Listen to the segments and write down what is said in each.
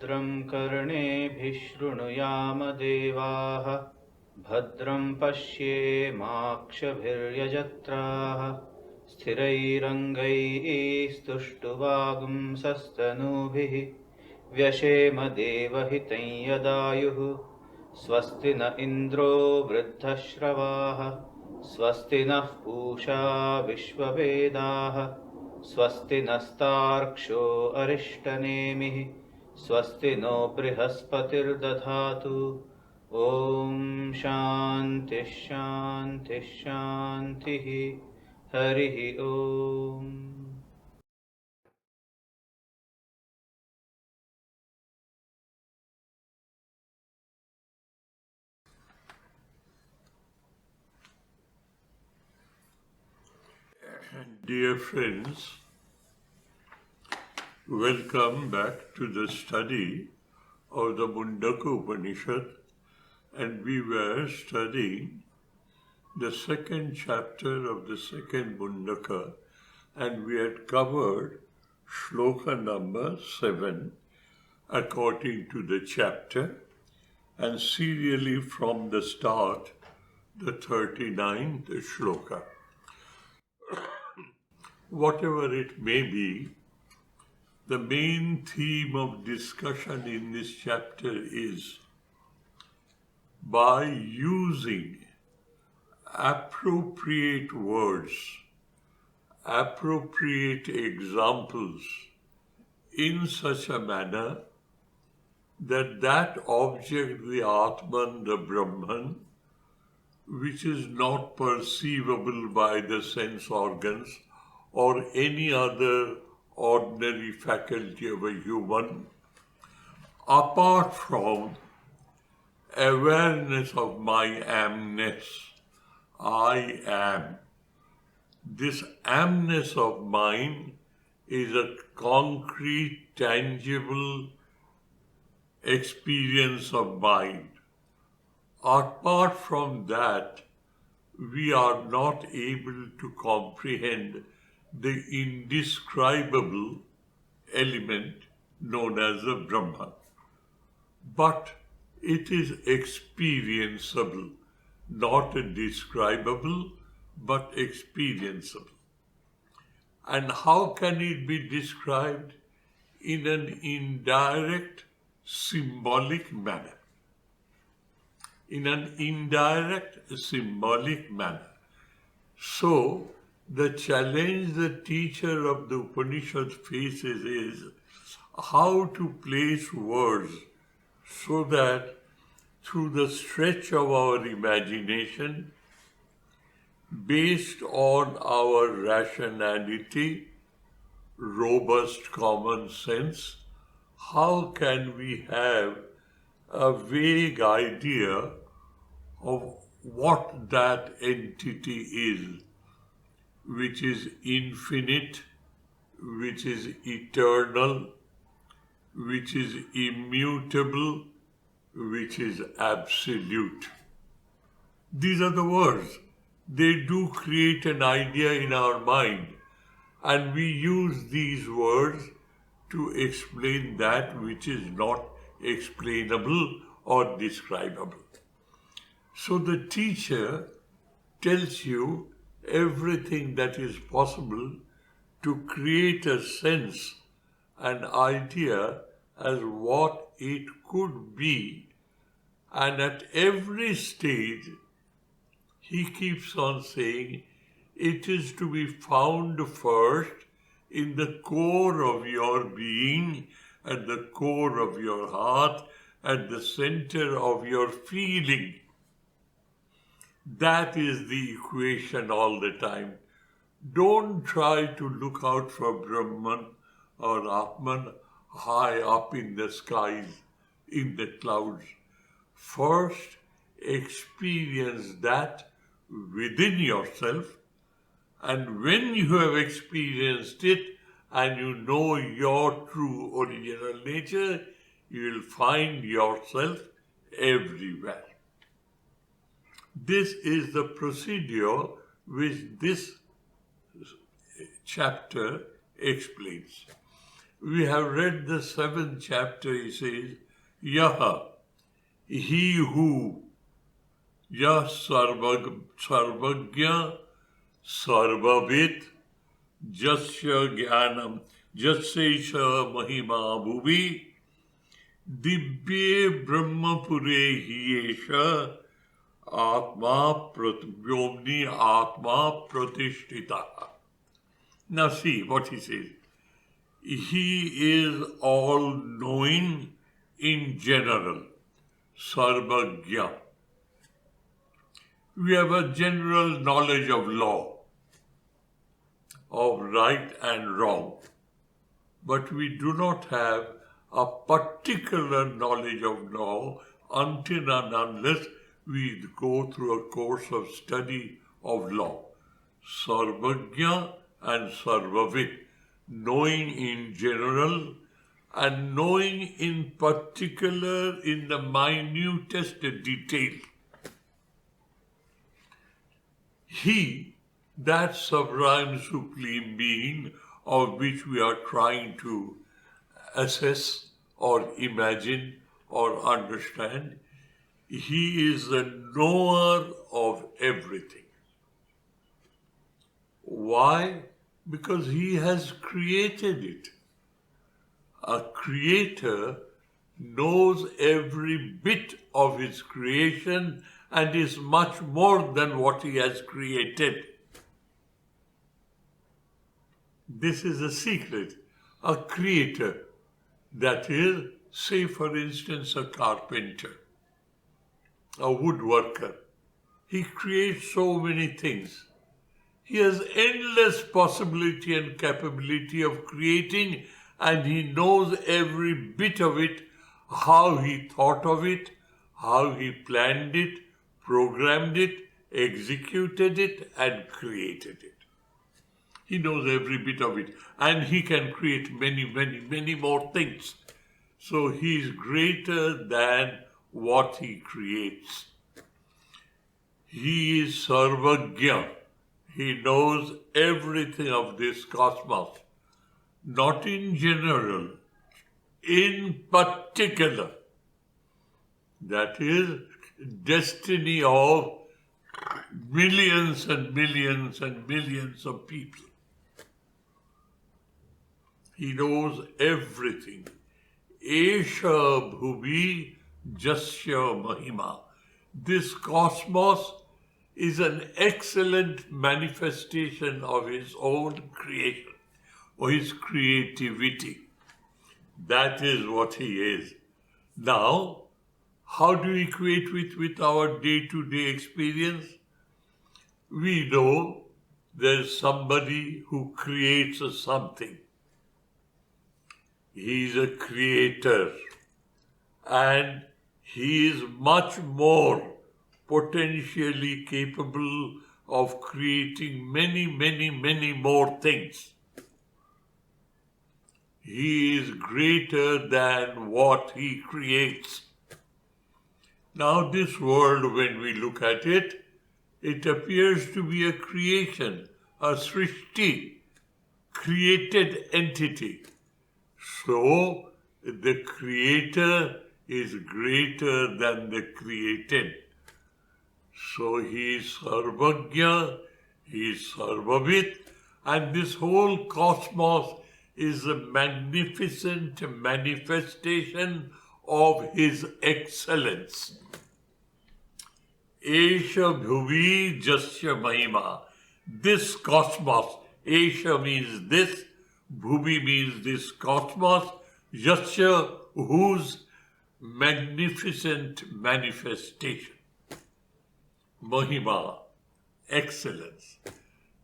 भद्रं कर्णेभिः शृणुयाम देवाः भद्रं पश्येमाक्षभिर्यजत्राः स्थिरैरङ्गैस्तुष्टुवागुंसस्तनूभिः व्यशेम देवहितं यदायुः स्वस्ति न इन्द्रो वृद्धश्रवाः स्वस्ति नः पूषा विश्ववेदाः स्वस्ति नस्तार्क्ष्यो अरिष्टनेमिः स्वस्ति नो बृहस्पतिर्दधातु। ॐ शान्तिः शान्तिः शान्तिः। हरिः ॐ। Dear friends, welcome back to the study of the Mundaka Upanishad, and we were studying the second chapter of the second Mundaka, and we had covered shloka number 7 according to the chapter, and serially from the start, the 39th shloka. Whatever it may be, the main theme of discussion in this chapter is by using appropriate words, appropriate examples in such a manner that that object, the Atman, the Brahman, which is not perceivable by the sense organs or any other ordinary faculty of a human, apart from awareness of my amness, I am. This amness of mine is a concrete, tangible experience of mind. Apart from that, we are not able to comprehend the indescribable element known as the Brahman. But it is experienceable, not describable, but experienceable. And how can it be described? In an indirect, symbolic manner. In an indirect, symbolic manner. So, the challenge the teacher of the Upanishad faces is how to place words so that through the stretch of our imagination, based on our rationality, robust common sense, how can we have a vague idea of what that entity is, which is infinite, which is eternal, which is immutable, which is absolute. These are the words. They do create an idea in our mind, and we use these words to explain that which is not explainable or describable. So the teacher tells you everything that is possible to create a sense, an idea as what it could be, and at every stage he keeps on saying it is to be found first in the core of your being, at the core of your heart, at the center of your feeling. That is the equation all the time. Don't try to look out for Brahman or Atman high up in the skies, in the clouds. First, experience that within yourself, and when you have experienced it and you know your true original nature, you will find yourself everywhere. This is the procedure which this chapter explains. We have read the 7th chapter, he says, Yaha, he who, Yah sarvagya sarvavit jasya jnanam jasyesha mahima bhuvi Dibye Brahmapure Hiyesha Atma Vyomni Atma Pratishtita. Now see what he says. He is all-knowing in general, Sarvagya. We have a general knowledge of law, of right and wrong, but we do not have a particular knowledge of law until and unless we go through a course of study of law. Sarvagya and Sarvavit, knowing in general and knowing in particular in the minutest detail. He, that supreme supreme being of which we are trying to assess or imagine or understand, he is the knower of everything. Why? Because he has created it. A creator knows every bit of his creation and is much more than what he has created. This is a secret. A creator, that is, say for instance a carpenter, a woodworker, he creates so many things. He has endless possibility and capability of creating, and he knows every bit of it, how he thought of it, how he planned it, programmed it, executed it, and created it. He knows every bit of it, and he can create many, many, many more things. So he is greater than what he creates. He is Sarvagya. He knows everything of this cosmos, not in general, in particular. That is, destiny of millions and millions and millions of people. He knows everything. Esha bhuvi jasya mahima. This cosmos is an excellent manifestation of his own creation, or his creativity. That is what he is. Now, how do we equate with our day-to-day experience? We know there's somebody who creates something. He is a creator, and he is much more potentially capable of creating many, many, many more things. He is greater than what he creates. Now this world, when we look at it, it appears to be a creation, a srishti, created entity. So the creator is greater than the created. So he is Sarvagya, he is Sarvavit, and this whole cosmos is a magnificent manifestation of his excellence. Esha bhuvi jasya mahima. This cosmos, Esha means this, bhuvi means this cosmos, jasya, whose magnificent manifestation. Mahima, excellence.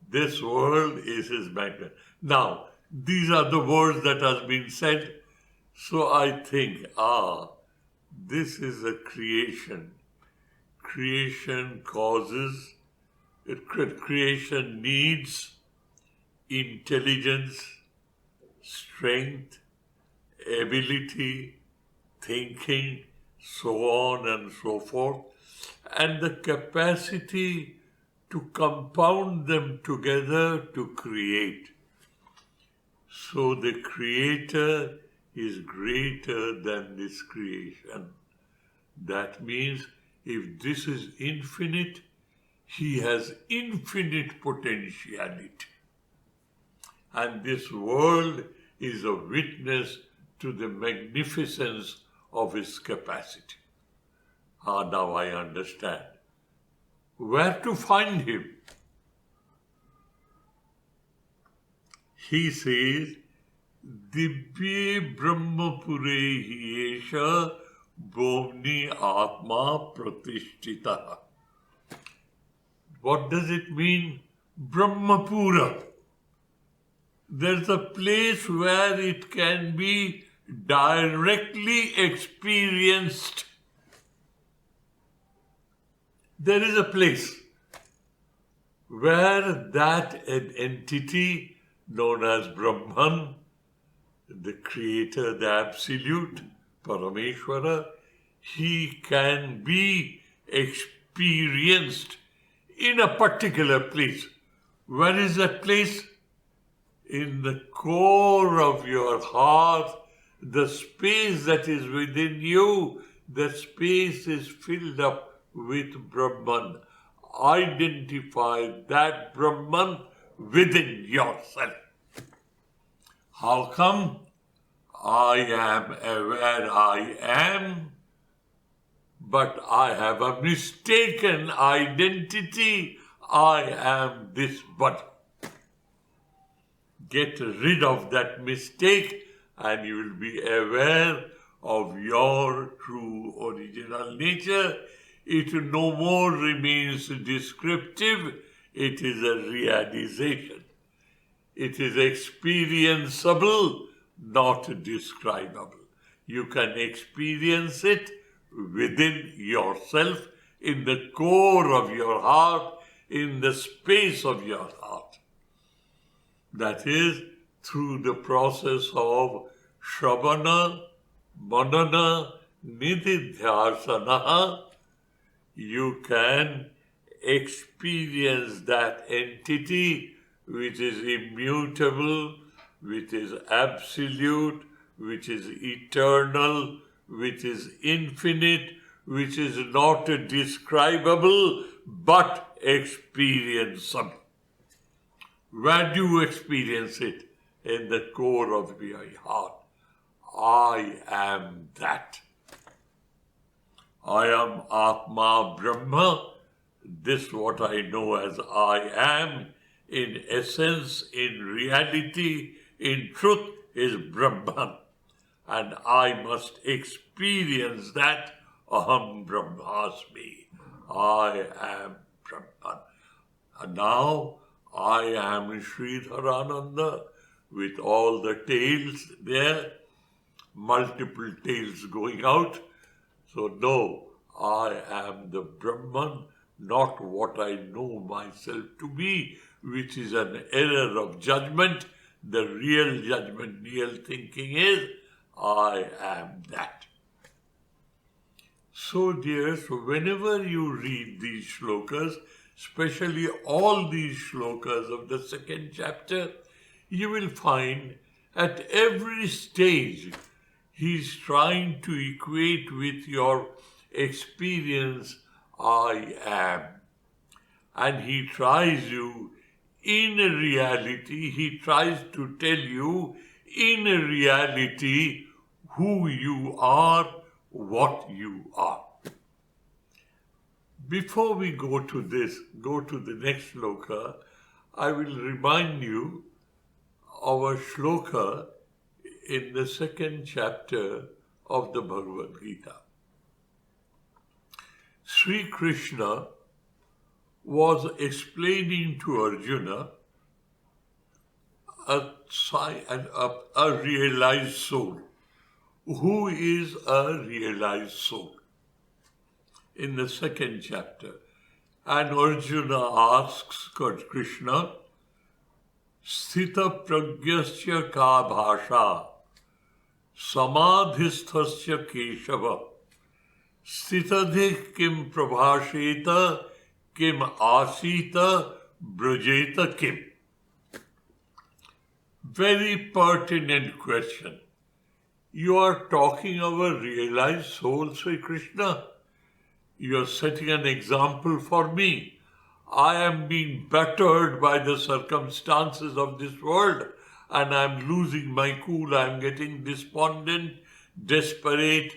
This world is his magnet. Now, these are the words that has been said. So I think, this is a creation. Creation causes, creation needs intelligence, strength, ability, thinking, so on and so forth, and the capacity to compound them together to create. So the Creator is greater than this creation. That means if this is infinite, He has infinite potentiality. And this world is a witness to the magnificence of His capacity. Now I understand. Where to find Him? He says, Dibye Brahmapure Hiyesha Bhuvni Atma Pratishtita. What does it mean? Brahmapura. There's a place where it can be directly experienced. There is a place where that entity known as Brahman, the Creator, the Absolute, Parameshwara, He can be experienced in a particular place. Where is that place? In the core of your heart, the space that is within you, the space is filled up with Brahman. Identify that Brahman within yourself. How come? I am aware I am, but I have a mistaken identity. I am this body. Get rid of that mistake and you will be aware of your true original nature. It no more remains descriptive, it is a realization. It is experienceable, not describable. You can experience it within yourself, in the core of your heart, in the space of your heart. That is, through the process of Shravana, Manana, Nididhyasana, you can experience that entity which is immutable, which is absolute, which is eternal, which is infinite, which is not describable but experienceable. Where do you experience it? In the core of your heart. I am that. I am Atma Brahma. This what I know as I am. In essence, in reality, in truth is Brahman. And I must experience that Aham Brahmasmi. I am Brahman. And now I am Sridharananda with all the tails there, multiple tails going out. So no, I am the Brahman, not what I know myself to be, which is an error of judgment. The real judgment, real thinking is, I am that. So dears, whenever you read these shlokas, especially all these shlokas of the second chapter, you will find at every stage he's trying to equate with your experience, I am. And he tries you in reality, he tries to tell you in reality who you are, what you are. Before we go to the next shloka, I will remind you of a shloka in the second chapter of the Bhagavad Gita. Sri Krishna was explaining to Arjuna a realized soul. Who is a realized soul? In the second chapter. And Arjuna asks Krishna, Sthita pragyasya ka bhasha, samadhisthasya keshava, sthitadhi kim prabhasheta, kim asita, brajeta kim. Very pertinent question. You are talking of a realized soul, Sri Krishna. You are setting an example for me. I am being battered by the circumstances of this world and I am losing my cool. I am getting despondent, desperate,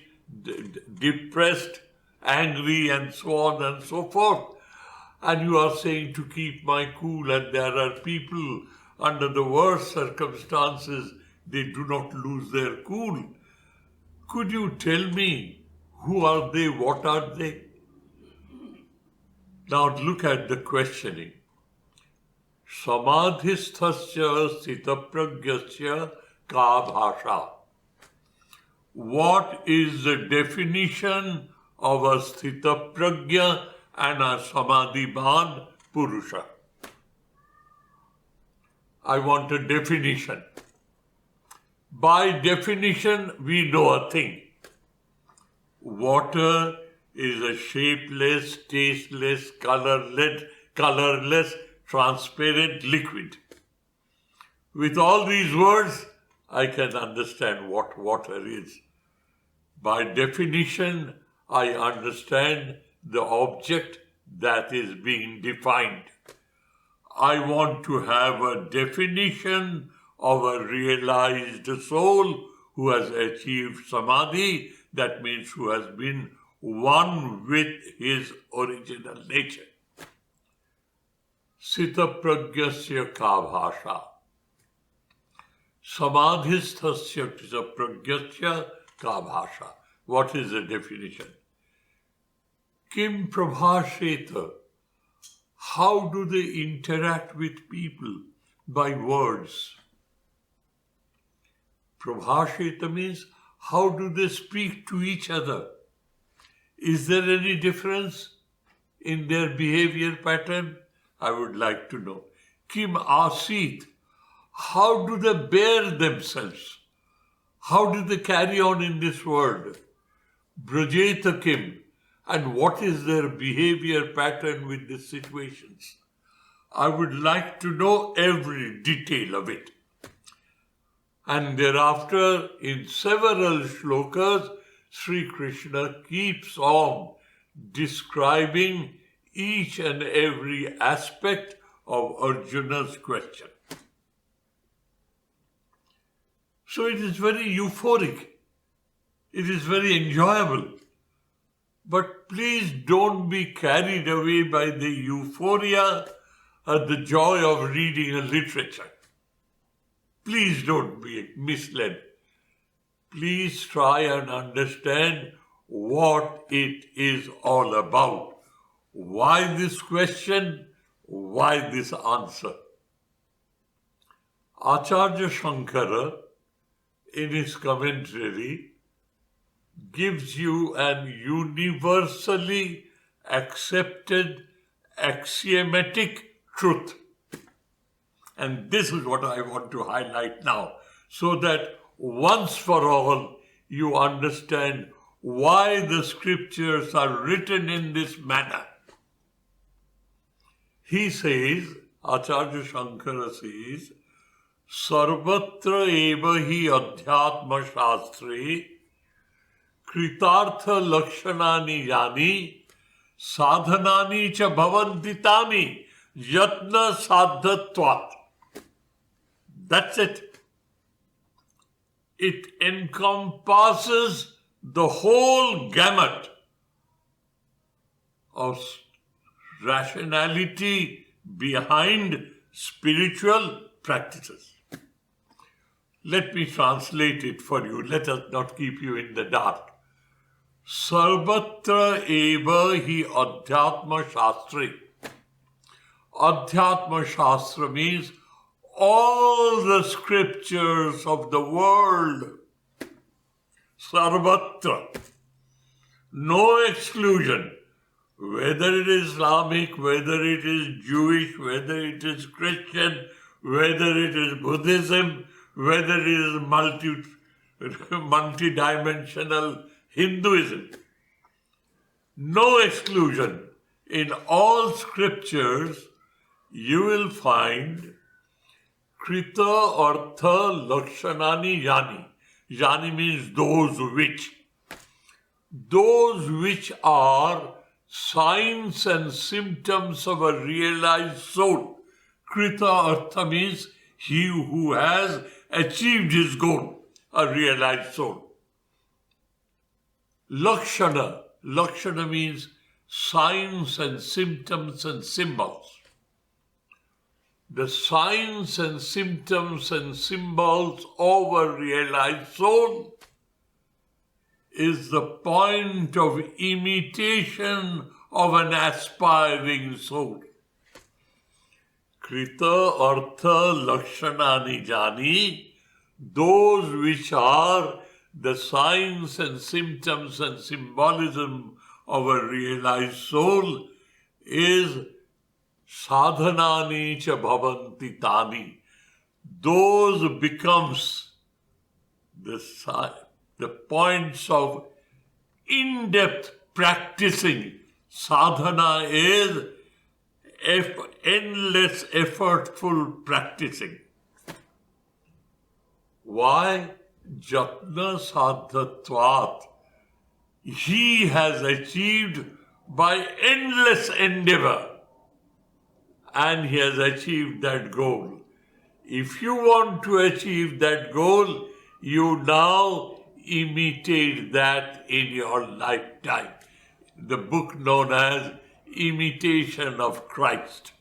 depressed, angry, and so on and so forth. And you are saying to keep my cool, and there are people under the worst circumstances, they do not lose their cool. Could you tell me who are they, what are they? Now look at the questioning. Samadhisthasya sthitapragyasya ka bhasha. What is the definition of a sthitapragya and a samadhibhan purusha? I want a definition. By definition, we know a thing. Water is a shapeless, tasteless, colorless, transparent liquid. With all these words, I can understand what water is. By definition, I understand the object that is being defined. I want to have a definition of a realized soul who has achieved samadhi, that means who has been one with his original nature. Sthitapragyasya ka bhasha. Samadhisthasya sthitapragyasya ka bhasha. What is the definition? Kim prabhasheta. How do they interact with people? By words. Prabhasheta means how do they speak to each other? Is there any difference in their behavior pattern? I would like to know. Kim asit. How do they bear themselves? How do they carry on in this world? Brajeta kim. And what is their behavior pattern with the situations? I would like to know every detail of it. And thereafter, in several shlokas, Sri Krishna keeps on describing each and every aspect of Arjuna's question. So it is very euphoric. It is very enjoyable. But please don't be carried away by the euphoria or the joy of reading a literature. Please don't be misled. Please try and understand what it is all about. Why this question? Why this answer? Acharya Shankara, in his commentary, gives you an universally accepted axiomatic truth. And this is what I want to highlight now, so that once for all you understand why the scriptures are written in this manner. He says, Acharya Shankara says, Sarvatra eva hi adhyatma shastre kritartha lakshanani yani sadhanani cha bhavantitani yatna sadhatvat. That's it. It encompasses the whole gamut of rationality behind spiritual practices. Let me translate it for you. Let us not keep you in the dark. Sarvatra eva hi adhyatma shastri. Adhyatma shastra means all the scriptures of the world. Sarvatra. No exclusion. Whether it is Islamic, whether it is Jewish, whether it is Christian, whether it is Buddhism, whether it is multi-dimensional Hinduism. No exclusion. In all scriptures, you will find Krita Artha Lakshanani Yani. Yani means those which. Those which are signs and symptoms of a realized soul. Krita Artha means he who has achieved his goal, a realized soul. Lakshana. Lakshana means signs and symptoms and symbols. The signs and symptoms and symbols of a realized soul is the point of imitation of an aspiring soul. Krita Artha Lakshanani Jani, those which are the signs and symptoms and symbolism of a realized soul is sadhanani cha bhavanti tani. Those becomes the points of in-depth practicing. Sadhana is endless, effortful practicing. Why? Jatna sadhatvat. He has achieved by endless endeavor, and he has achieved that goal. If you want to achieve that goal, you now imitate that in your lifetime. The book known as Imitation of Christ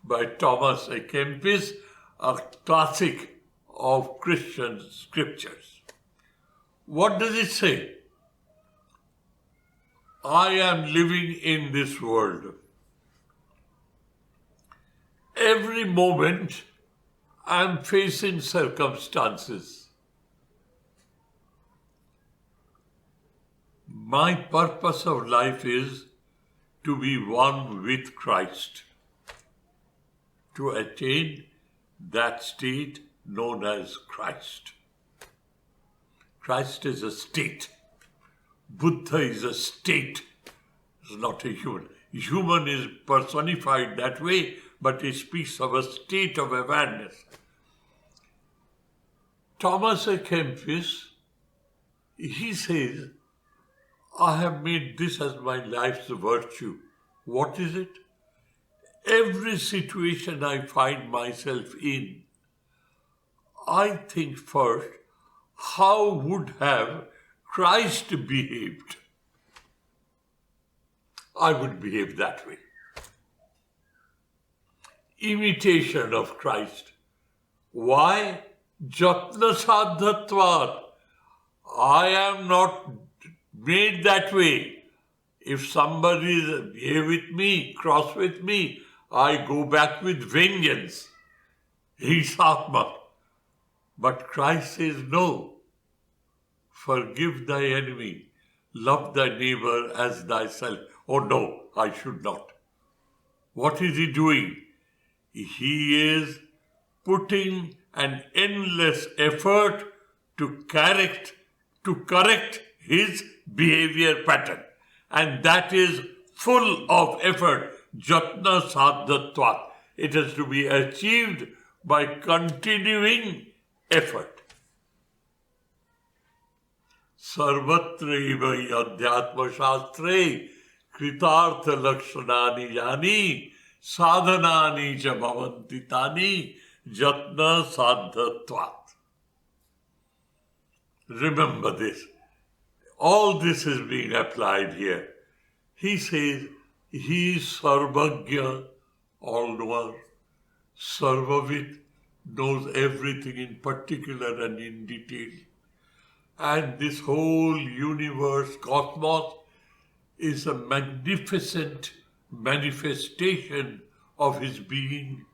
by Thomas A. Kempis, a classic of Christian scriptures. What does it say? I am living in this world. Every moment I am facing circumstances. My purpose of life is to be one with Christ, to attain that state known as Christ. Christ is a state. Buddha is a state. It's not a human. Human is personified that way, but it speaks of a state of awareness. Thomas A. Kempis, he says, I have made this as my life's virtue. What is it? Every situation I find myself in, I think first, how would have Christ behaved? I would behave that way. Imitation of Christ. Why? Jatna sadhatvat. I am not made that way. If somebody is here with me, cross with me, I go back with vengeance. He's Atma. But Christ says, no. Forgive thy enemy. Love thy neighbor as thyself. Oh no, I should not. What is he doing? He is putting an endless effort to correct his behavior pattern. And that is full of effort. Jatna sadhatvat. It has to be achieved by continuing effort. Sarvatra adhyatma shastre kritartha lakshanani yani sadhanani cha bhavanti tani jatna sadhatvat. Remember this. All this is being applied here. He says, he is Sarvagya, all-knower. Sarvavit knows everything in particular and in detail. And this whole universe, cosmos, is a magnificent manifestation of his being.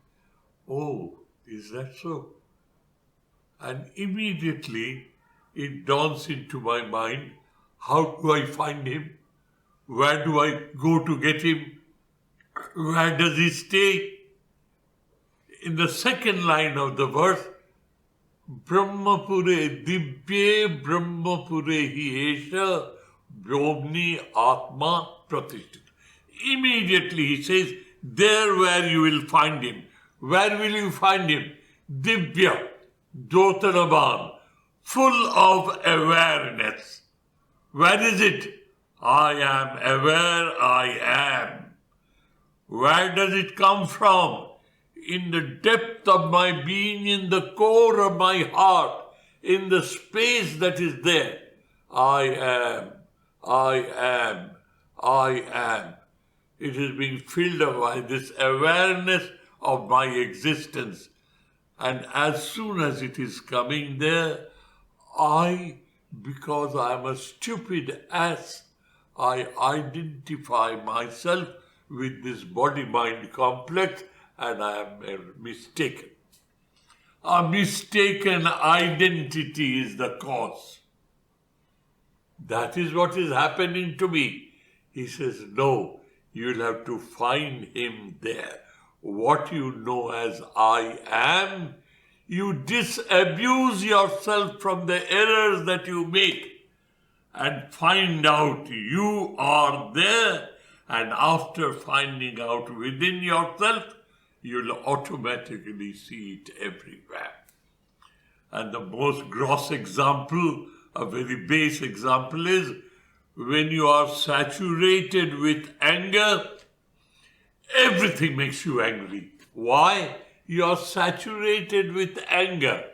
Oh, is that so? And immediately it dawns into my mind, how do I find him? Where do I go to get him? Where does he stay? In the second line of the verse, Brahmapure Dibye Brahmapure hi esha Vyomni Atma Pratishtita. Immediately he says, there where you will find him. Where will you find him? Divya, Dotanaban, full of awareness. Where is it? I am aware I am. Where does it come from? In the depth of my being, in the core of my heart, in the space that is there. I am, I am, I am. It is being filled up by this awareness of my existence. And as soon as it is coming there, because I am a stupid ass, I identify myself with this body-mind complex and I am mistaken. A mistaken identity is the cause. That is what is happening to me. He says, no, you'll have to find him there. What you know as I am, you disabuse yourself from the errors that you make and find out you are there. And after finding out within yourself, you'll automatically see it everywhere. And the most gross example, a very base example is when you are saturated with anger, everything makes you angry. Why? You are saturated with anger,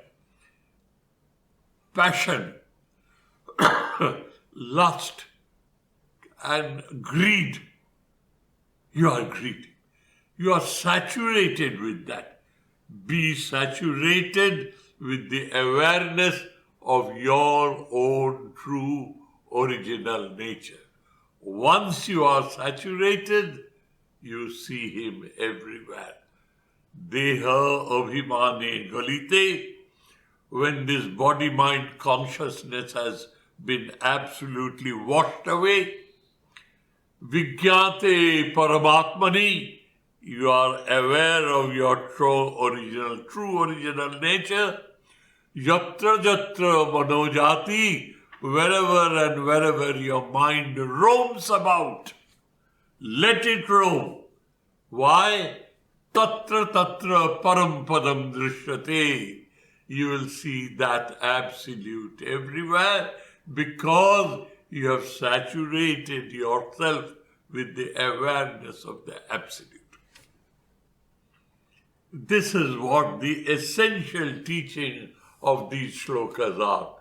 passion, lust, and greed. You are greedy. You are saturated with that. Be saturated with the awareness of your own true original nature. Once you are saturated, you see him everywhere. Deha abhimane galite. When this body-mind consciousness has been absolutely washed away, Vijnate Paramatmani, you are aware of your true original nature. Yatra jatra manojati, wherever and wherever your mind roams about, let it roam. Why? Tatra tatra param padam drishyate. You will see that absolute everywhere because you have saturated yourself with the awareness of the absolute. This is what the essential teaching of these shlokas are.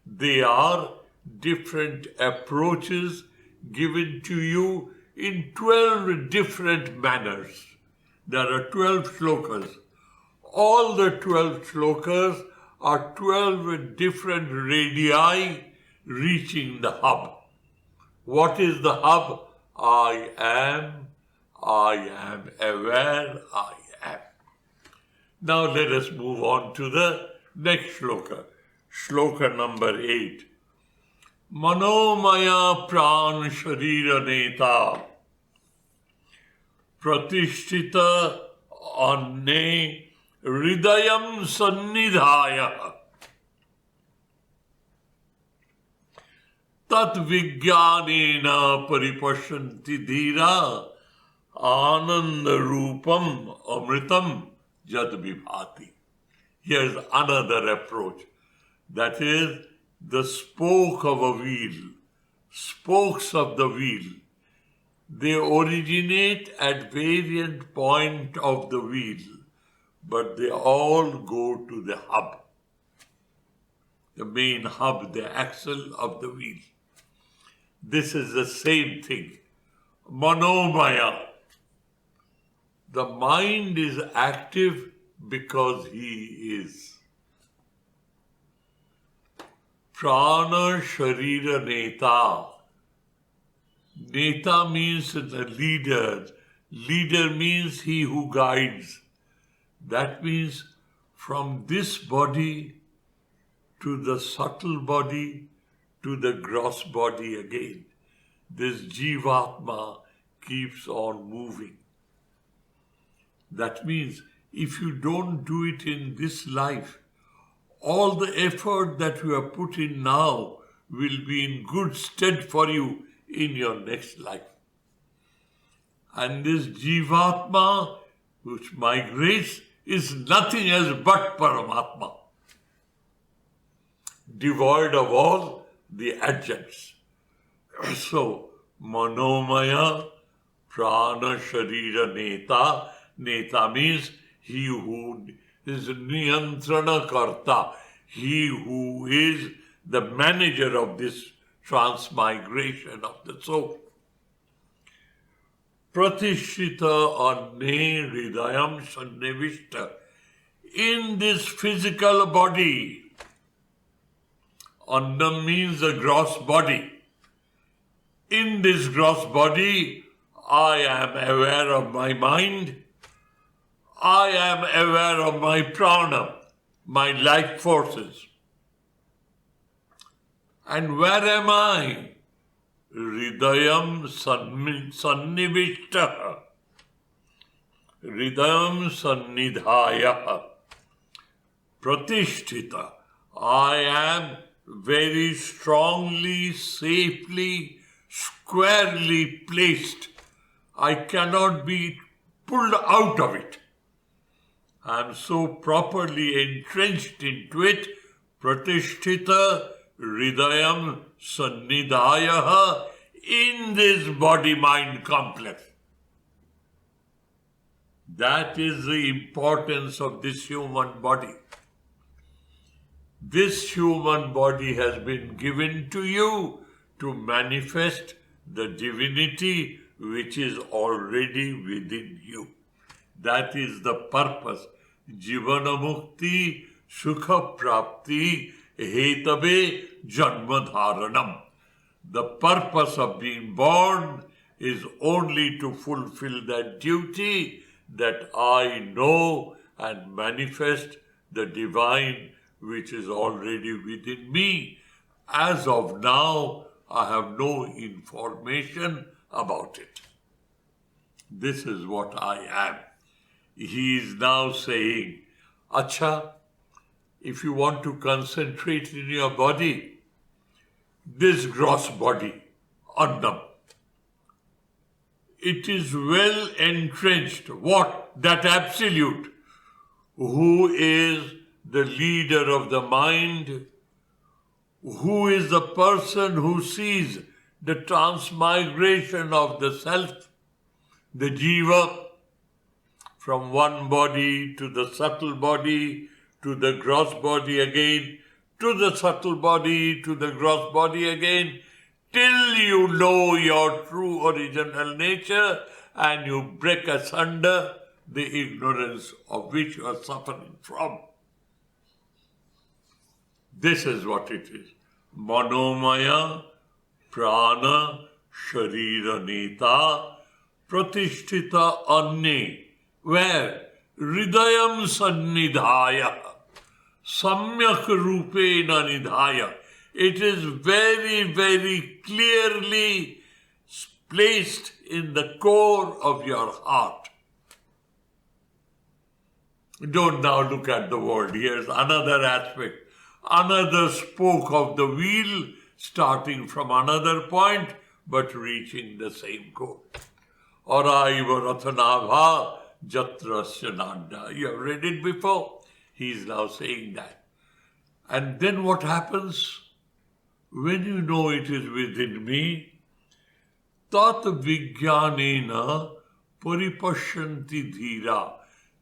They are different approaches given to you in 12 different manners. There are 12 shlokas. All the 12 shlokas are 12 different radii reaching the hub. What is the hub? I am aware, I am. Now let us move on to the next shloka. Shloka number 8. Manomaya pran sharira neta pratishtita anne hridayam sannidhaya tat vijnanena paripashyanti dhira ananda rupam amritam jad vibhati. Here's another approach. That is the spoke of a wheel, spokes of the wheel. They originate at variant point of the wheel, but they all go to the hub, the main hub, the axle of the wheel. This is the same thing. Manomaya. The mind is active because he is. Prana Sharira Neta. Neta means the leader. Leader means he who guides. That means from this body to the subtle body to the gross body again. This Jivatma keeps on moving. That means if you don't do it in this life, all the effort that you have put in now will be in good stead for you in your next life. And this Jivatma, which migrates, is nothing else but Paramatma, devoid of all the adjuncts. So, Manomaya Prana Sharira Neta. Neta means he who is Niyantrana Karta, he who is the manager of this transmigration of the soul. Pratishita Anne Hridayam Sannivishta. In this physical body, Annam means the gross body. In this gross body, I am aware of my mind. I am aware of my prana, my life forces. And where am I? Hridayam Sannivishta. Hridayam Sannidhaya. Pratishtita. I am very strongly, safely, squarely placed. I cannot be pulled out of it. I am so properly entrenched into it. Pratishtita Hridayam Sannidhaya, in this body-mind complex. That is the importance of this human body. This human body has been given to you to manifest the divinity which is already within you. That is the purpose. Jivana Mukti Sukha Prapti Hetabe Janma Dharanam. The purpose of being born is only to fulfill that duty that I know and manifest the divine which is already within me. As of now, I have no information about it. This is what I am. He is now saying, Acha, if you want to concentrate in your body, this gross body, Annam, it is well entrenched. What? That absolute, who is the leader of the mind, who is the person who sees the transmigration of the self, the jiva, from one body to the subtle body, to the gross body again, to the subtle body, to the gross body again, till you know your true original nature and you break asunder the ignorance of which you are suffering from. This is what it is. Manomaya Prana Sharira Neta Pratishtita Anne. Where? Hridayam Sannidhaya. Samyak Rupena Nidhaya. It is very, very clearly placed in the core of your heart. Don't now look at the world. Here's another aspect. Another spoke of the wheel, starting from another point, but reaching the same goal. Araiva Rathanabha Jatrasya Nanda. You have read it before. He is now saying that. And then what happens? When you know it is within me, Tat Vijnanena Paripashyanti Dhira.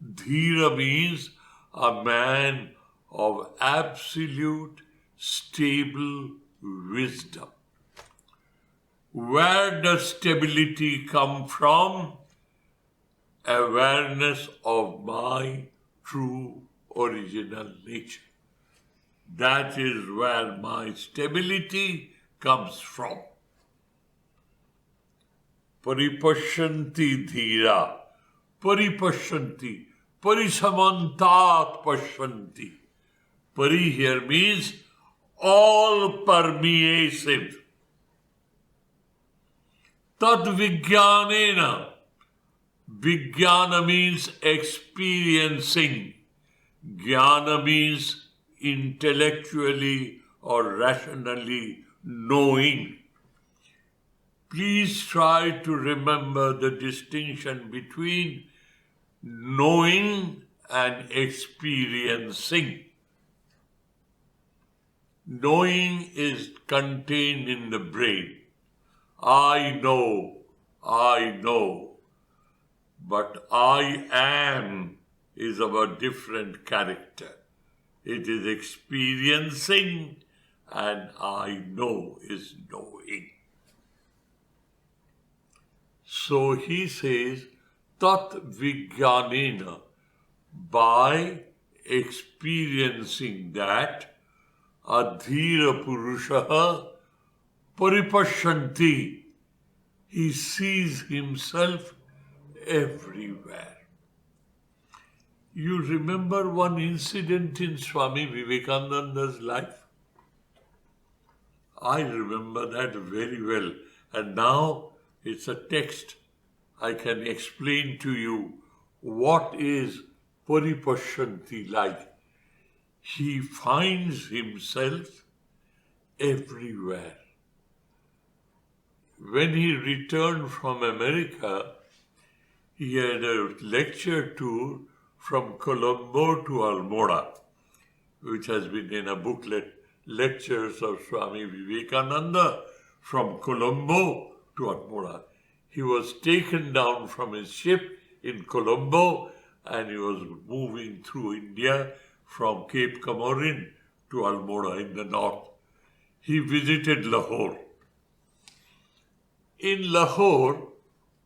Dhira means a man of absolute, stable wisdom. Where does stability come from? Awareness of my true original nature. That is where my stability comes from. Paripashyanti dhira. Paripashyanti. Parisamantat pashyanti. Pari here means all pervasive. Tad vijnanena. Vijnana means experiencing. Jnana means intellectually or rationally knowing. Please try to remember the distinction between knowing and experiencing. Knowing is contained in the brain. I know. But I am is of a different character. It is experiencing, and I know is knowing. So he says, tat vijnanena, by experiencing that, adhira purushaha paripashyanti, he sees himself everywhere. You remember one incident in Swami Vivekananda's life? I remember that very well. And now it's a text. I can explain to you what is paripashyanti like. He finds himself everywhere. When he returned from America, he had a lecture tour from Colombo to Almora, which has been in a booklet, Lectures of Swami Vivekananda from Colombo to Almora. He was taken down from his ship in Colombo and he was moving through India from Cape Comorin to Almora in the north. He visited Lahore. In Lahore,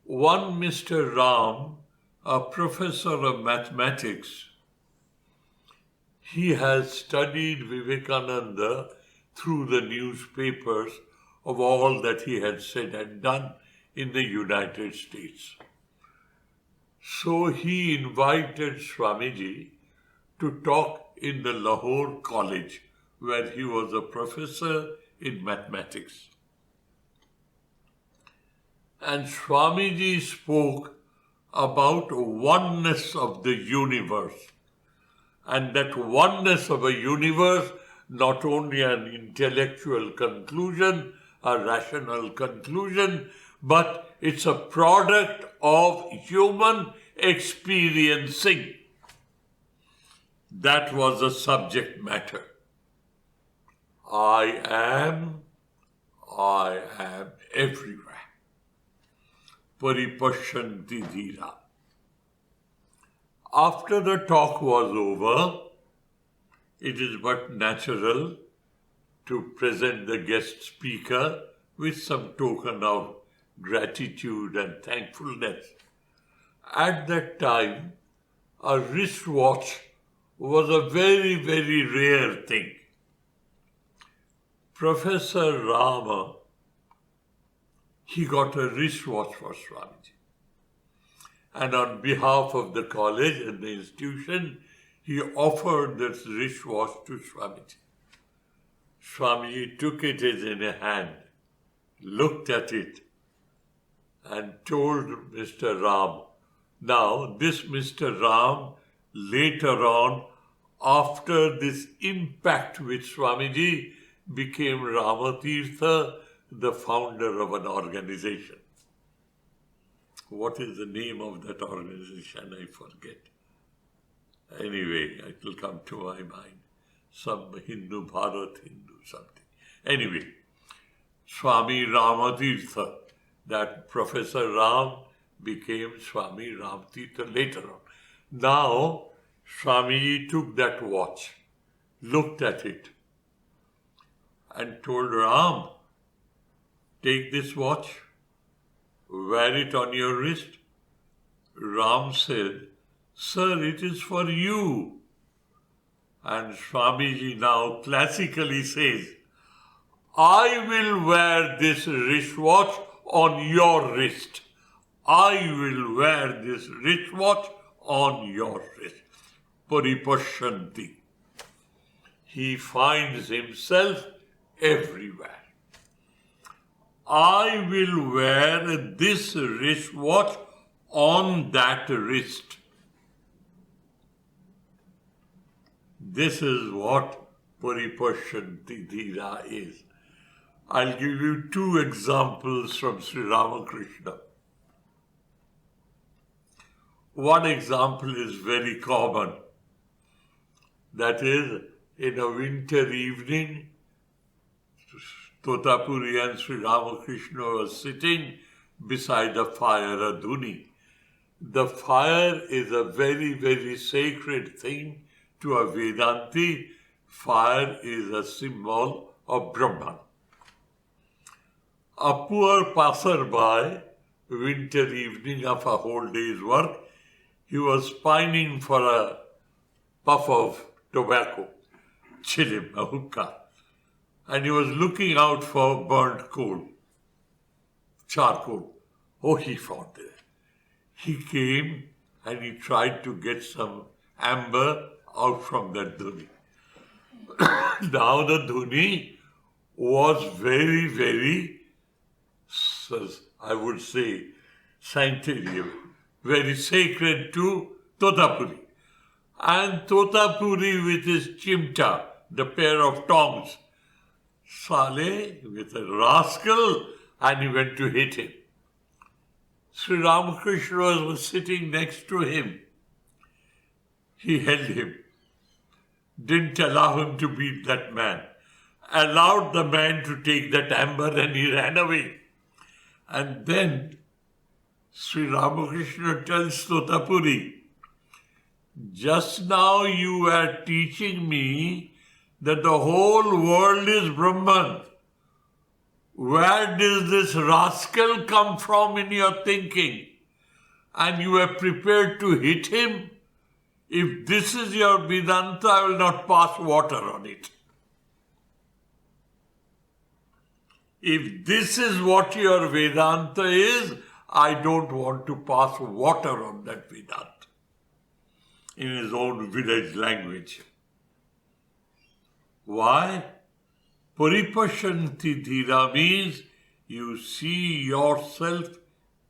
one Mr. Ram, a professor of mathematics, he has studied Vivekananda through the newspapers of all that he had said and done in the United States. So he invited Swamiji to talk in the Lahore College, where he was a professor in mathematics. And Swamiji spoke about oneness of the universe. And that oneness of a universe, not only an intellectual conclusion, a rational conclusion, but it's a product of human experiencing. That was the subject matter. I am everywhere. Paripashyanti dhira. After the talk was over, it is but natural to present the guest speaker with some token of gratitude and thankfulness. At that time, a wristwatch was a very, very rare thing. Professor Rama, he got a wristwatch for Swamiji. And on behalf of the college and the institution, he offered this wristwatch to Swamiji. Swamiji took it in a hand, looked at it, and told Mr. Ram. Now, this Mr. Ram, later on, after this impact with Swamiji, became Ramatirtha, the founder of an organization. What is the name of that organization? I forget. Anyway, it will come to my mind. Some Hindu Bharat, Hindu something. Anyway, Swami Ramatirtha, that Professor Ram became Swami Ramatirtha later on. Now, Swamiji took that watch, looked at it, and told Ram, take this watch, wear it on your wrist. Ram said, sir, it is for you. And Swamiji now classically says, I will wear this wristwatch on your wrist. I will wear this wristwatch on your wrist. Paripashyanti. He finds himself everywhere. I will wear this wristwatch on that wrist. This is what Paripashyanti Dhira is. I'll give you two examples from Sri Ramakrishna. one example is very common. That is, in a winter evening, Totapuri and Sri Ramakrishna were sitting beside a fire, a dhuni. The fire is a very, very sacred thing to a Vedanti. Fire is a symbol of Brahman. A poor passerby, winter evening of a whole day's work, he was pining for a puff of tobacco, chilim, a hookah, and he was looking out for burnt coal, charcoal. Oh, he found it. He came and he tried to get some amber out from that dhuni. Now the dhuni was very, very, I would say, sanctity, very sacred to Totapuri. And Totapuri with his chimta, the pair of tongs, Saleh with a rascal, and he went to hit him. Sri Ramakrishna was sitting next to him. He held him, didn't allow him to beat that man, allowed the man to take that amber, and he ran away. And then Sri Ramakrishna tells Totapuri, just now you were teaching me that the whole world is Brahman. Where does this rascal come from in your thinking? And you are prepared to hit him? If this is your Vedanta, I will not pass water on it. If this is what your Vedanta is, I don't want to pass water on that Vedanta. In his own village language. Why? Paripashanti dhira means you see yourself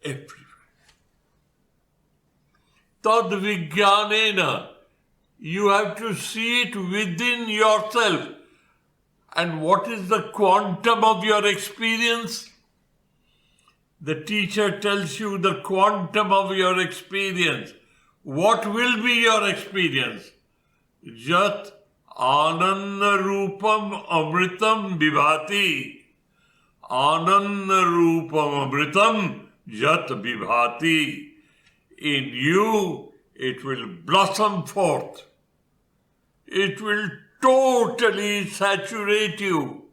everywhere. Tad vijnanena, you have to see it within yourself. And what is the quantum of your experience? The teacher tells you the quantum of your experience. What will be your experience? Jat ananda rupam amritam vibhati. Ananda rupam amritam jat vibhati. In you, it will blossom forth. It will totally saturate you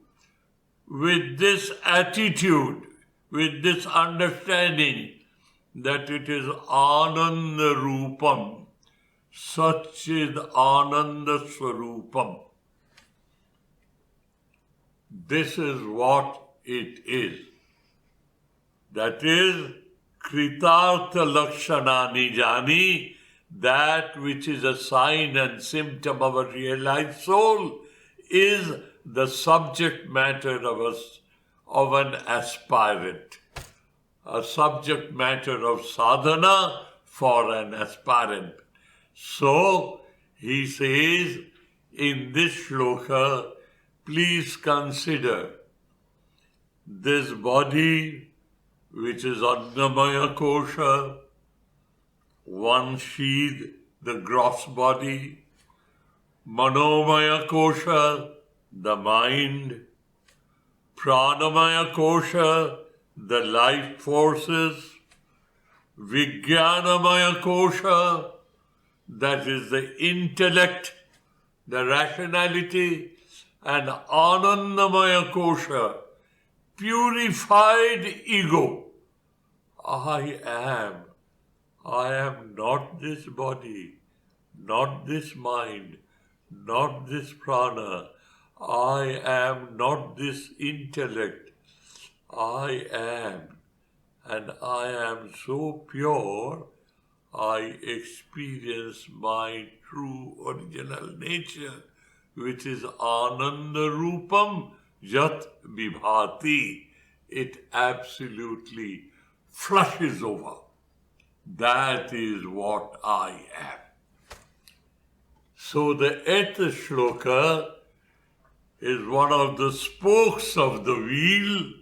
with this attitude, with this understanding that it is Ananda Rupam, Satchid Ananda Swarupam. This is what it is. That is Kritartha Lakshanani Jani, that which is a sign and symptom of a realized soul is the subject matter of an aspirant. A subject matter of sadhana for an aspirant. So, he says in this shloka, please consider this body which is Annamaya Kosha, one sheath, the gross body, Manomaya Kosha, the mind, Pranamaya Kosha, the life forces, Vijnanamaya Kosha, that is the intellect, the rationality, and Anandamaya Kosha, purified ego. I am not this body, not this mind, not this prana. I am not this intellect. I am, and I am so pure, I experience my true original nature, which is Ananda Rupam Jat Vibhati. It absolutely flushes over. That is what I am. So the 8th shloka is one of the spokes of the wheel.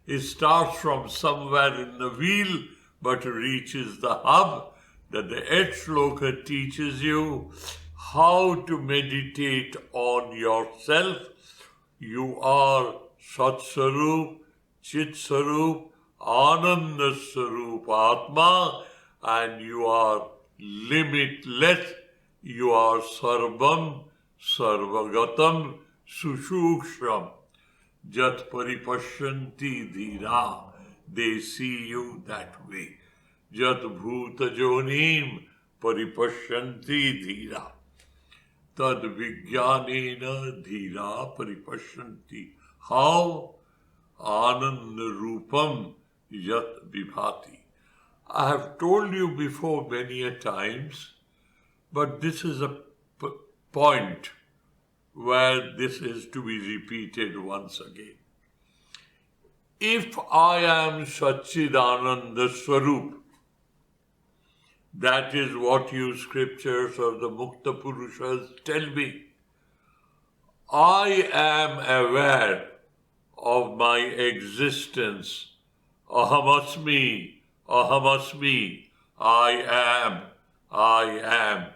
It starts from somewhere in the wheel but reaches the hub. that the 8th shloka teaches you how to meditate on yourself. You are Sat Sarup, Chit Sarup, Ananda Sarup, Atma, and you are limitless. You are Sarvam, Sarvagatam, Sushuksham, Jat Paripashyanti Dhira. They see you that way. Jat Bhuta Jonim Paripashyanti Dhira. Tad Vijnanena Dhira Paripashyanti. How? Ananda Rupam Yat Vibhati. I have told you before many a times, but this is a point where this is to be repeated once again. If I am Satchidananda Swarup, that is what you scriptures or the Mukta Purushas tell me. I am aware of my existence. Ahamasmi, Ahamasmi, I am.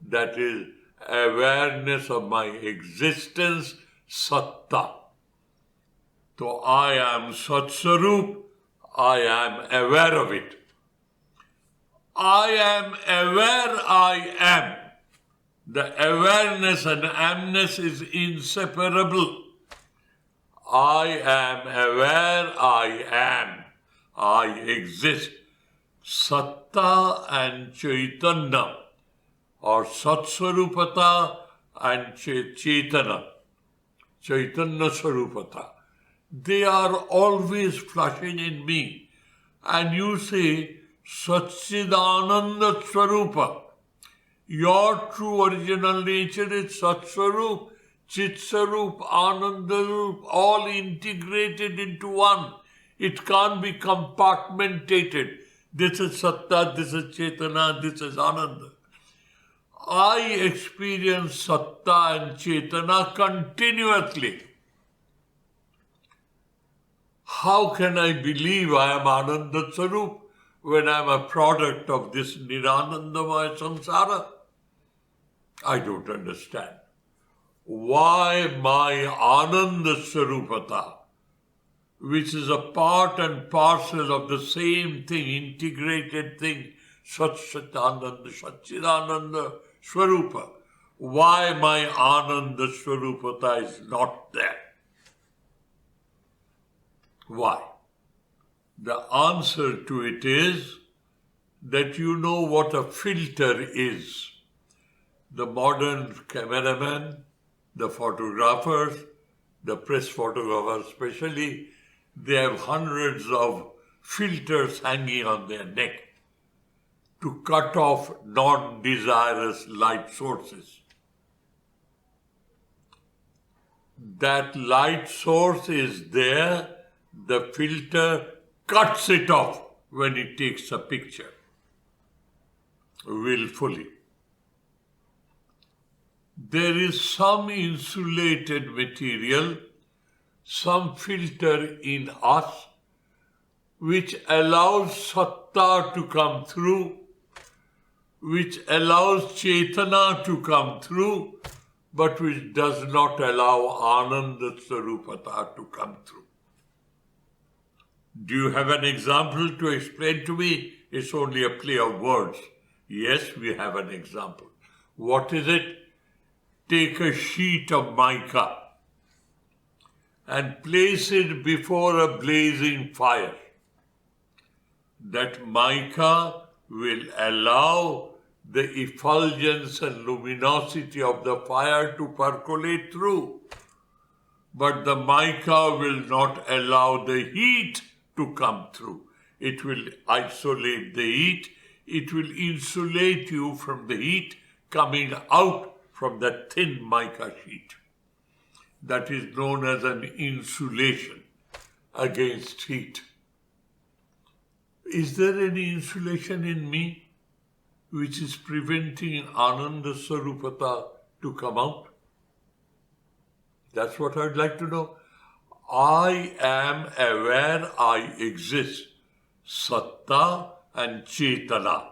That is awareness of my existence, Satta. So I am Satsarup, I am aware of it. I am aware I am. The awareness and amness is inseparable. I am aware I am. I exist. Satta and Chaitanya, or Satsarupata and Chaitanya, Chaitanya Sarupata. They are always flushing in me. And you say, Satchidananda Swarupa. Your true original nature is Satswarup, Chitsarup, Anandarup, all integrated into one. It can't be compartmentated. This is Satta, this is Chaitanya, this is Ananda. I experience Satta and Chaitanya continuously. How can I believe I am Ananda Sarup when I am a product of this Niranandamaya samsara? I don't understand. Why my Ananda Sarupata, which is a part and parcel of the same thing, integrated thing, Satchidananda, Satchidananda Swarupa, why my Ananda Swarupata is not there? Why? The answer to it is that you know what a filter is. The modern cameraman, the photographers, the press photographers especially, they have hundreds of filters hanging on their neck to cut off non-desirous light sources. That light source is there, the filter cuts it off when it takes a picture, willfully. There is some insulated material, some filter in us, which allows Satta to come through, which allows Chaitanya to come through, but which does not allow Ananda Sarupata to come through. Do you have an example to explain to me? It's only a play of words. Yes, we have an example. What is it? Take a sheet of mica and place it before a blazing fire. That mica will allow the effulgence and luminosity of the fire to percolate through. But the mica will not allow the heat to come through. It will isolate the heat. It will insulate you from the heat coming out from that thin mica sheet. That is known as an insulation against heat. Is there any insulation in me which is preventing Ananda Sarupata to come out? That's what I'd like to know. I am aware I exist, Satta and Chaitanya.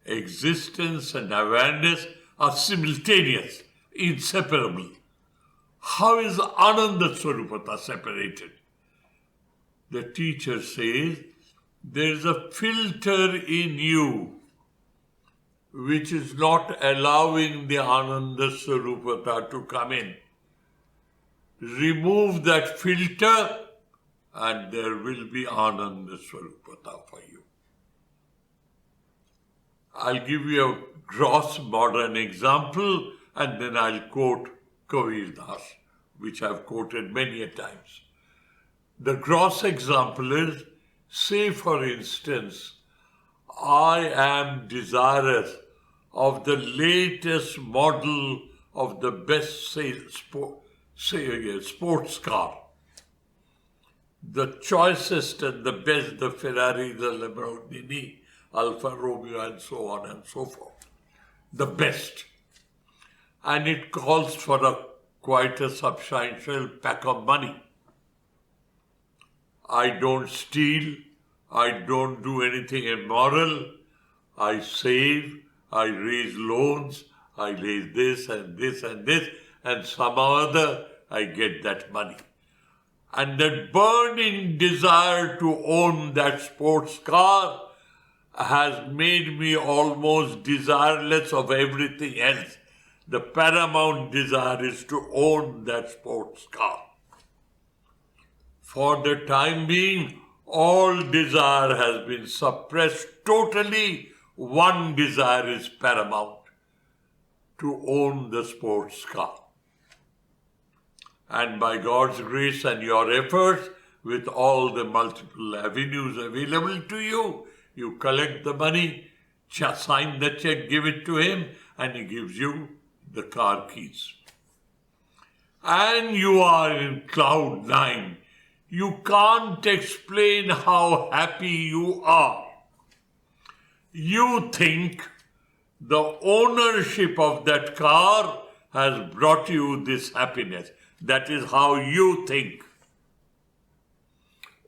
Existence and awareness are simultaneous, inseparable. How is Ananda Swarupata separated? The teacher says, there is a filter in you which is not allowing the Ananda Swarupata to come in. Remove that filter and there will be Ananda Swarupata for you. I'll give you a gross modern example and then I'll quote Kabir Das, which I've quoted many a times. The gross example is, say for instance, I am desirous of the latest model of the best sports car. The choicest and the best, the Ferrari, the Lamborghini, Alfa Romeo and so on and so forth. The best. And it calls for quite a substantial pack of money. I don't steal, I don't do anything immoral, I save, I raise loans, I raise this and this and this, and somehow or other I get that money. And that burning desire to own that sports car has made me almost desireless of everything else. The paramount desire is to own that sports car. For the time being, all desire has been suppressed totally. One desire is paramount, to own the sports car. And by God's grace and your efforts, with all the multiple avenues available to you, you collect the money, sign the check, give it to him, and he gives you the car keys. And you are in cloud nine. You can't explain how happy you are. You think the ownership of that car has brought you this happiness. That is how you think.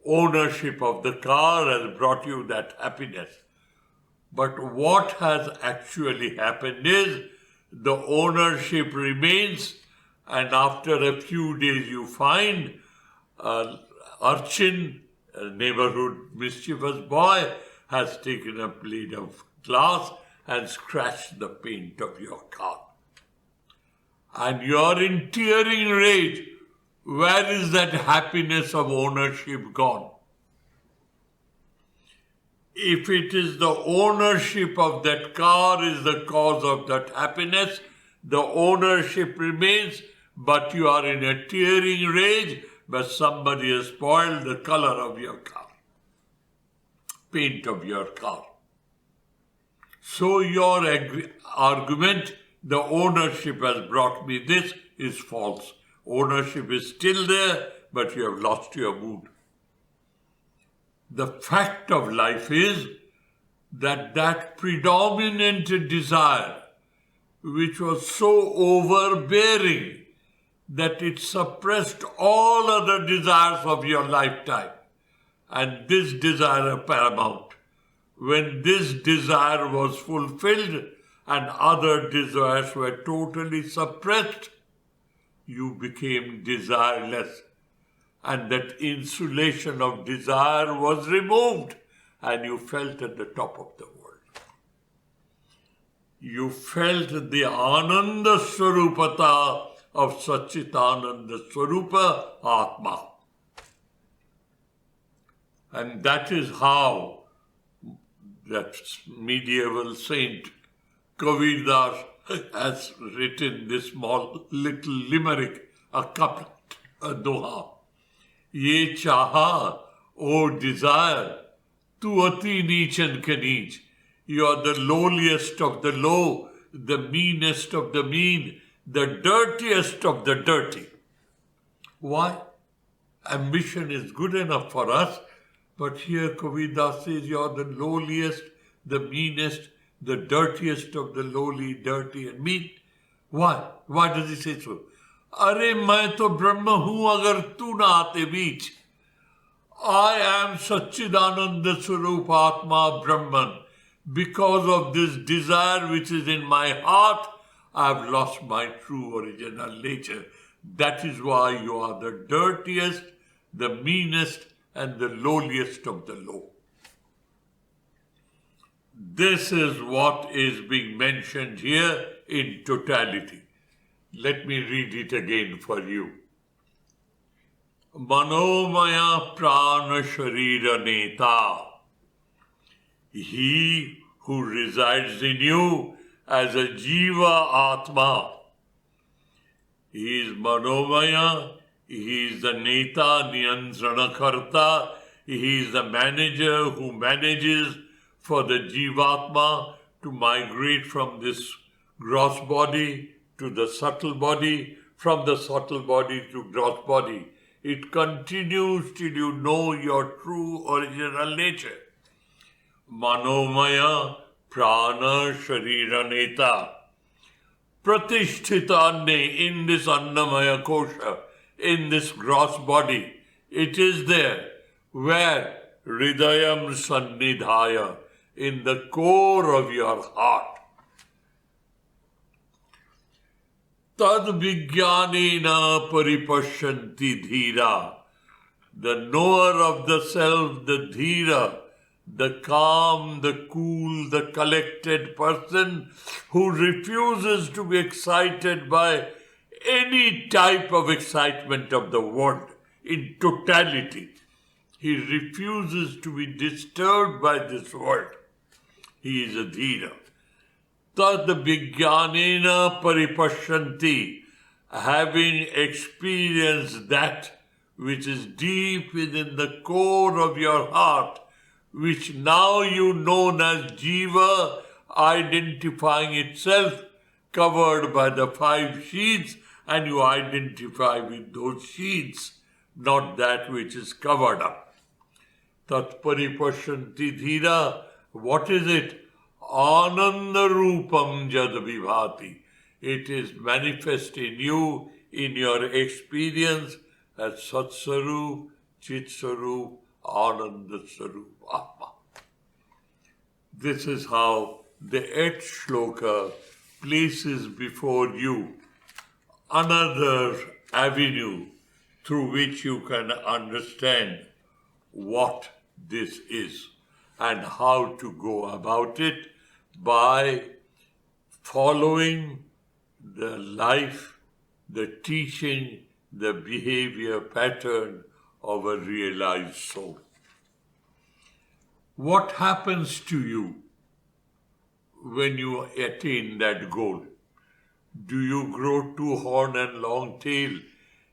Ownership of the car has brought you that happiness. But what has actually happened is the ownership remains, and after a few days you find urchin, a neighborhood mischievous boy, has taken a blade of glass and scratched the paint of your car. And you are in tearing rage. Where is that happiness of ownership gone? If it is the ownership of that car is the cause of that happiness, the ownership remains, but you are in a tearing rage, but somebody has spoiled the color of your car, paint of your car. So your argument, the ownership has brought me this, is false. Ownership is still there, but you have lost your mood. The fact of life is that predominant desire, which was so overbearing that it suppressed all other desires of your lifetime, and this desire paramount. When this desire was fulfilled and other desires were totally suppressed, you became desireless. And that insulation of desire was removed and you felt at the top of the world. You felt the Ananda Swarupata of Satchitananda Swarupa Atma. And that is how that medieval saint Kabir Das has written this small little limerick, a couplet, a doha. Ye chaha, O desire, tu ati neechan ka neech. You are the lowliest of the low, the meanest of the mean, the dirtiest of the dirty. Why? Ambition is good enough for us, but here Kabir Das says you are the lowliest, the meanest, the dirtiest of the lowly, dirty and mean. Why? Why does he say so? Arey main to Brahma hu agar tu na aate beech. I am Satchidananda Swarupa Atma Brahman. Because of this desire which is in my heart, I have lost my true original nature. That is why you are the dirtiest, the meanest, and the lowliest of the low. This is what is being mentioned here in totality. Let me read it again for you. Manomaya prana sharira neta. He who resides in you as a jiva atma. He is manomaya, he is the neta niyantranakarta, he is the manager who manages for the jivatma to migrate from this gross body to the subtle body, from the subtle body to gross body. It continues till you know your true original nature. Manomaya prana sharira neta. Pratisthita anne, in this annamaya kosha, in this gross body, it is there. Where? Hridayam sannidhaya, in the core of your heart. Tad vijnanena paripashyanti dhira. The knower of the self, the dhira, the calm, the cool, the collected person who refuses to be excited by any type of excitement of the world in totality. He refuses to be disturbed by this world. He is a dhira. Tad vijnanena paripashyanti, having experienced that which is deep within the core of your heart, which now you know as jiva, identifying itself, covered by the 5 sheaths, and you identify with those sheaths, not that which is covered up. Tat paripashyanti dhira, what is it? Ananda rupam jad vibhati. It is manifest in you, in your experience, as Satsarup, Chitsarup, Ananda Sarup, Atma. This is how the 8th shloka places before you another avenue through which you can understand what this is and how to go about it by following the life, the teaching, the behavior pattern of a realized soul. What happens to you when you attain that goal? Do you grow 2 horn and long tail?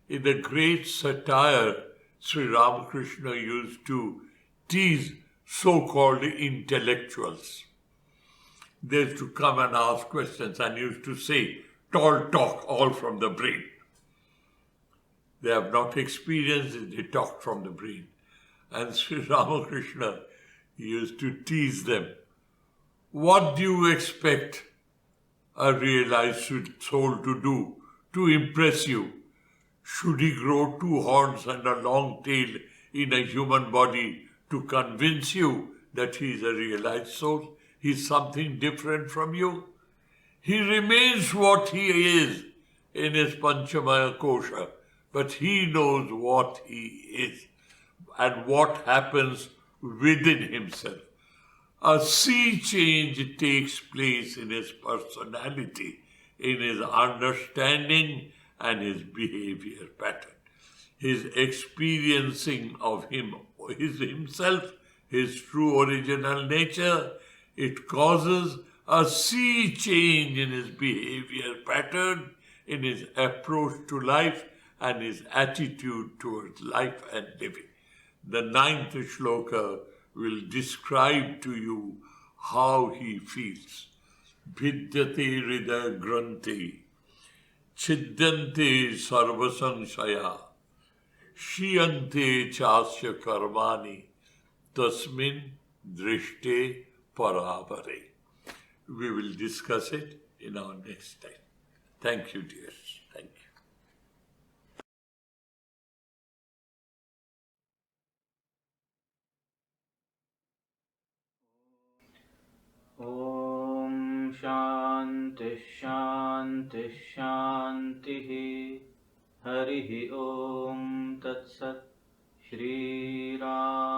In the great satire, Sri Ramakrishna used to tease so-called intellectuals. They used to come and ask questions and used to say, tall talk all from the brain. They have not experienced it, they talk from the brain. And Sri Ramakrishna used to tease them. What do you expect a realized soul to do to impress you? Should he grow 2 horns and a long tail in a human body to convince you that he is a realized soul? He is something different from you? He remains what he is in his Panchamaya Kosha, but he knows what he is and what happens within himself. A sea change takes place in his personality, in his understanding and his behavior pattern. His experiencing of himself, his true original nature, it causes a sea change in his behavior pattern, in his approach to life and his attitude towards life and living. The 9th shloka will describe to you how he feels. Vidyate hridaya granthi, chidyante sarvasanshaya, shiyante chasya karmani, tasmin drishte paravare. We will discuss it in our next time. Thank you, dears. Thank you. शान्तिः शान्तिः हरिः ॐ तत्सत् श्रीरामकृष्णार्पणमस्तु।